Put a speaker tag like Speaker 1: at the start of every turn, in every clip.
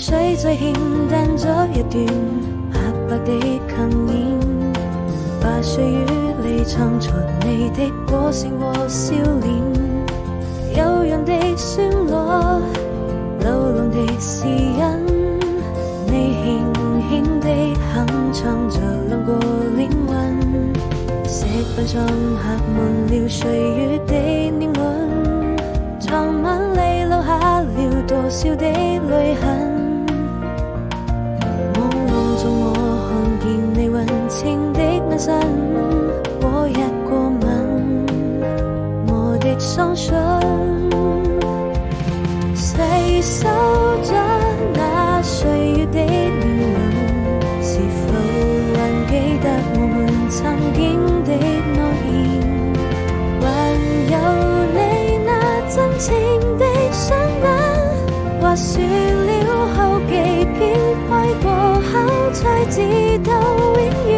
Speaker 1: 水最欠淡咗一段白白的幸免，把歲月裏藏藏你的歌聲和笑臉，悠揚的旋律，流浪的詩音，你輕輕地哼唱着兩個靈魂，石板上刻滿了歲月的年輪，藏滿你留下了多少的淚痕。朦朧中我看見你溫情的眼神和一個吻，我的雙唇細數着那歲月的年輪，是否還記得我們曾經的諾言，還有你那真情的雙眼，或說了好幾遍愛過後才知道永遠。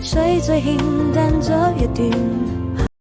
Speaker 1: 水最欠淡咗一段